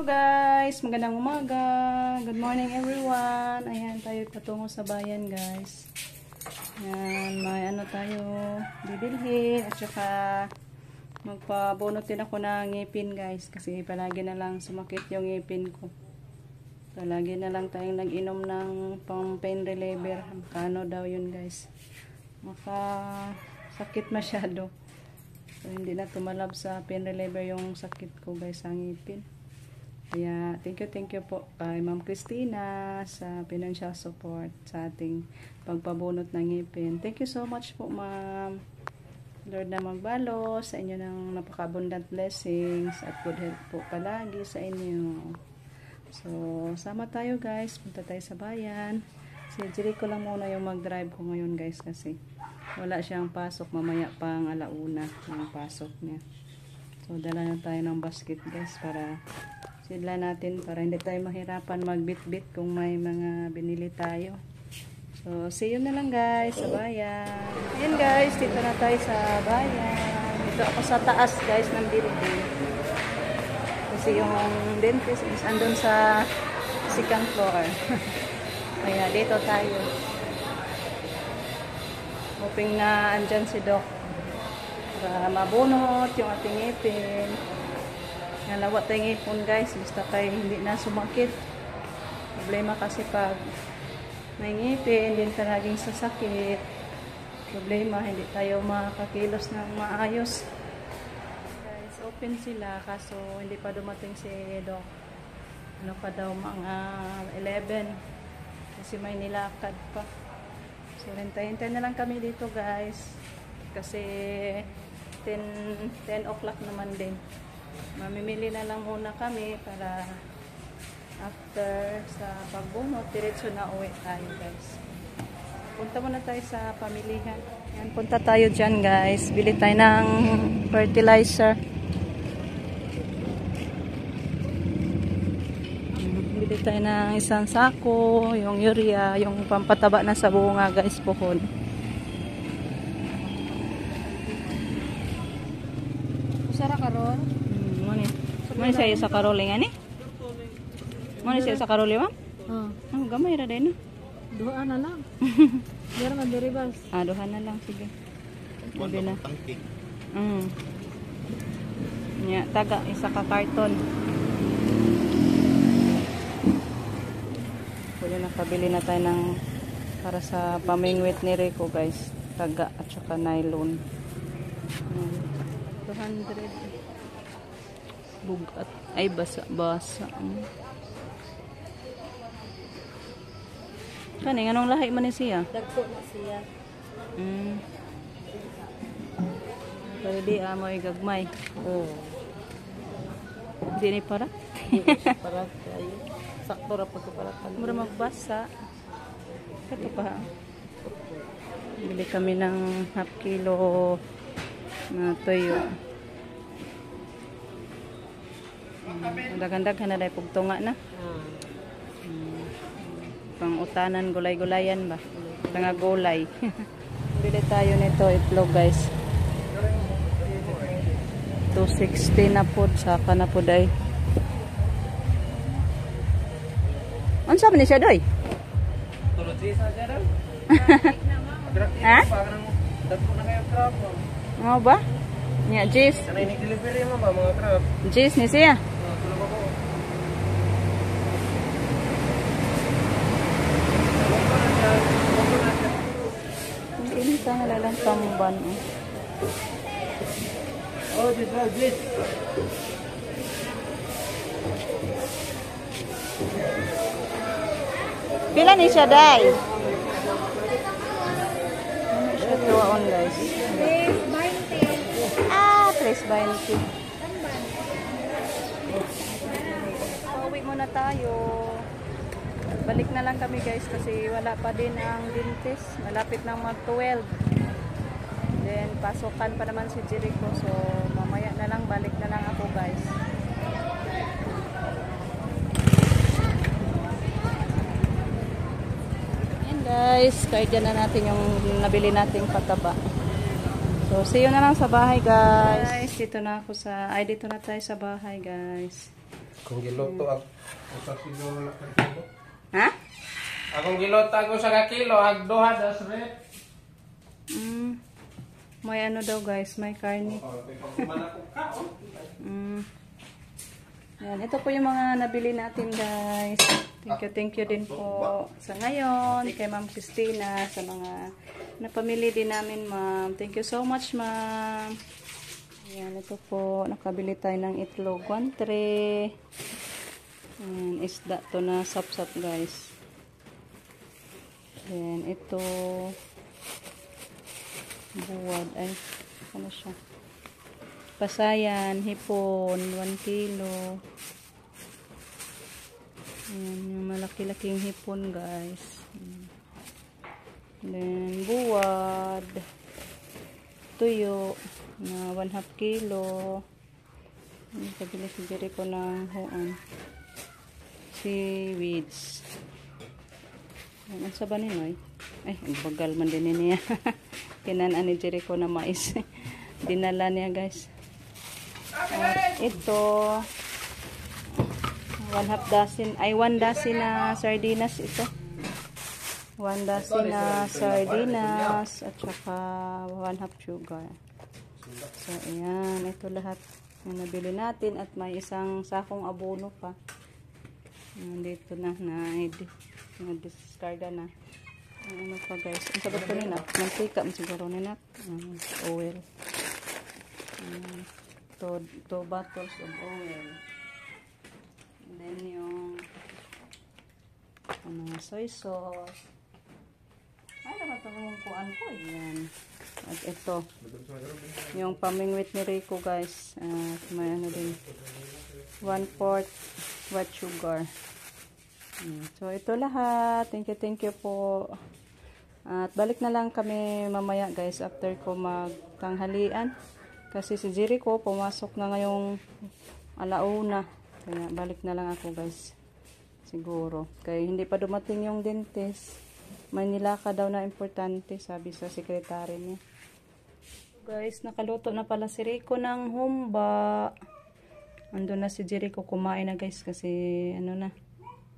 Hello guys, magandang umaga. Good morning everyone. Ayan, tayo patungo sa bayan guys. Ayan, may ano tayo bibilhin at saka magpabunot din ako ng ngipin guys kasi palagi na lang sumakit yung ngipin ko. Palagi na lang tayong nag-inom ng pang pain reliever. Kano daw yun guys. Sakit masyado. So, hindi na tumalab sa pain reliever yung sakit ko guys sa ngipin. Kaya, thank you po kay Ma'am Christina sa financial support sa ating pagpabunot ng ngipin. Thank you so much po, Ma'am. Lord na magbalo sa inyo ng napaka-abundant blessings at good health po palagi sa inyo. So, sama tayo guys. Punta tayo sa bayan. Si Jericho lang muna yung mag-drive ko ngayon guys kasi wala siyang pasok. Mamaya pang alauna yung pasok niya. So, dala na tayo ng basket guys para sila natin para hindi tayo mahirapan magbit-bit kung may mga binili tayo. So, see you na lang guys sa bayan. Ayan guys, dito na tayo sa bayan. Dito ako sa taas guys ng building. Kasi yung dentist is andun sa second floor. Kaya dito tayo. Hoping na andyan si Doc para mabunot yung ating ngipin. Nalawat tayo ngipon guys, basta kayo hindi na sumakit. Problema kasi pag may ngipin, din talaging sasakit. Problema, hindi tayo makakilos ng maayos. Guys, open sila kaso hindi pa dumating si Doc. Ano pa daw, mga 11. Kasi may nilakad pa. So, hintay-hintay na lang kami dito guys. Kasi 10 o'clock naman din. Mamimili na lang muna kami para after sa pagbunot, diretso na uwi tayo guys. Punta muna tayo sa pamilihan. Yan, punta tayo dyan guys. Bili tayo ng fertilizer. Bili tayo ng isang sako, yung urea, yung pampataba na sa bunga guys, puhon. Usara karon? Muna siya sa karoli nga ni? Muna siya sa karoli ma'am? Oh, gamay ra din no? Duha na lang. Meron nga deribas. Duha na lang, sige. Sabi na. Nya, taga, isa ka karton. Pwede nakabili na tayo ng para sa pamingwit ni Rico guys. Taga at saka nylon. 200. Bugat. Ay, basa. Kani, anong lahi man ni siya? Dagko na siya. Pero di mo igagmay. Di ni para? Para tayo. Sakto ra pagkaparat. Mura magbasa. Ito pa. Bili kami ng half kilo na toyo. Dagandag na dahil pugtunga na. Pang utanan, gulay-gulayan ba? Tanga gulay. Bili tayo nito itlog guys. 260 na po. Saka na po day. Ano sabi ni siya day? Ha? Ano ba? Nya, Jis. Delivery mo ba mga truck? Jis ni siya. Ini ka ngalalang tamban. Jis. Pila ni siya, day? Ano siya tuwaon, guys? 3.20. Pauwi muna tayo. Balik na lang kami guys kasi wala pa din ang dentist. Malapit nang mag-12. Then pasukan pa naman si Jericho. So mamaya na lang, balik na lang ako guys. Ayan guys, kahit dyan na natin yung nabili nating pataba. So, see you na lang sa bahay, guys. Dito na tayo sa bahay, guys. Kung giluto ako sa siguro na kilo. Ha? Akong giluto ako sa kakilo, ag duha das red. May ano daw guys, may karne. Yan, ito po yung mga nabili natin guys. Thank you din po sa ngayon kay Ma'am Christina, sa mga napamili din namin ma'am. Thank you so much ma'am. Yan, ito po, nakabili tayo ng itlog, 1 tray. Yan, isda to na sap-sap guys. Yan, ito buwad, ay ano siya, pasayan, hipon, 1 kilo. Ayan, yung malaki-laking hipon guys. Then buwad, tuyo na 1/2 kilo. Pabili si Jericho ng hoan, seaweeds. Ano sa ba ninoy? Ay, ang bagal man din niya. Kinanaan ni Jericho na mais. Dinala niya guys. At ito 1/2 dozen, ay 1 dozen na sardinas ito. 1 dozen na sardinas at saka 1/2 sugar. So ayan, ito lahat yung nabili natin at may isang sakong abono pa. Dito na discarda na. Ano pa guys, ang sabat ko nila, mantika siguro nila, oil. 2 bottles of oil. And then yung soy sauce. Ay, dapat ang kuan ko. Yan. At ito, yung pamingwit ni Rico guys. May ano din, 1/4 white sugar. So ito lahat. Thank you po. At balik na lang kami mamaya guys after ko magtanghalian. Kasi si Jericho pumasok na ngayong alauna. Kaya balik na lang ako guys. Siguro. Kaya hindi pa dumating yung dentist. May nilaka daw na importante, sabi sa sekretary niya. Guys, nakaluto na pala si Rico ng humba. Ando na si Jericho, kumain na guys kasi ano na,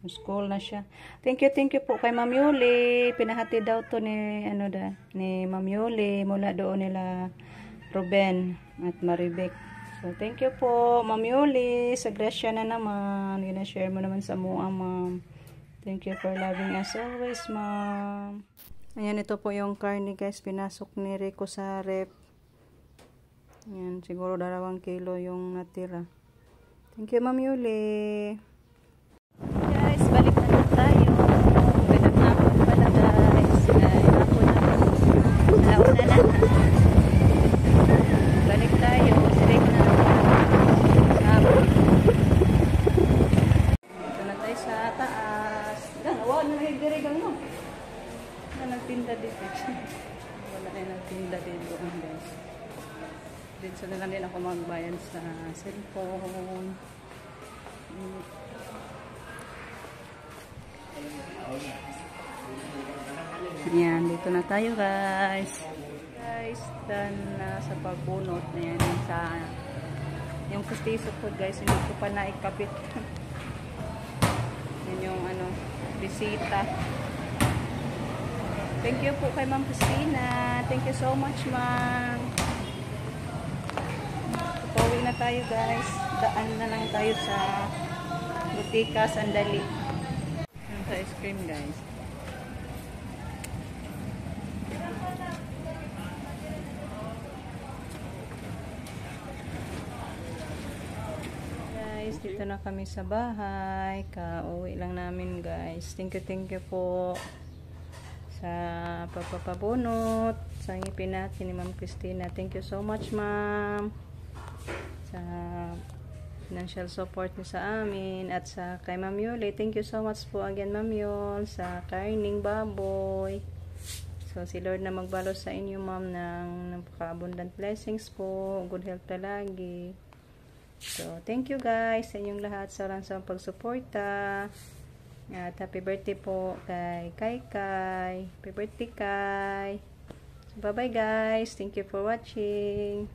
school na siya. Thank you po kay Ma'am Yuli. Pinahati daw to ni ni Ma'am Yuli mula doon nila Ruben at Maribek. So thank you po Ma'am Yuli. Sa grasya na naman. Gina-share mo naman sa mua ma'am. Thank you for loving us always ma'am. Ayan, ito po yung karne guys. Pinasok ni Rico sa rep. Ayan, siguro 2 kilo yung natira. Thank you Ma'am Yuli. Guys, balik na tayo. Ganang hapon pala guys. Hapon na. Alauna na. Balik tayo. Sirik na. Hapon. Ito na tayo sa taas. Wala na nagdirigang no. Wala nagtinda dito. Wala na nagtinda dito guys. Dito na lang din ako magbayad sa cellphone. Yan, dito na tayo guys. Guys, done na sa pagbunot na yan sa yung kustiso po guys, hindi ko pa naikapit. Yan yung bisita. Thank you po kay Ma'am Christina. Thank you so much ma'am. Pauwi na tayo guys. Daan na lang tayo sa butika sandali. Yung sa ice cream guys. Guys, dito na kami sa bahay. Kauwi lang namin guys. Thank you po sa pagpapabunot sa ngipin natin ni Ma'am Christina. Thank you so much ma'am sa financial support niyo sa amin at sa kay Ma'am Yuli. Thank you so much po again Ma'am Yul sa karning baboy. So si Lord na magbalos sa inyo ma'am ng napaka-abundant blessings po, good health palagi. So thank you guys sa inyong lahat sa pagsuporta. At happy birthday po kay Kai. Happy birthday Kai. So bye bye guys. Thank you for watching.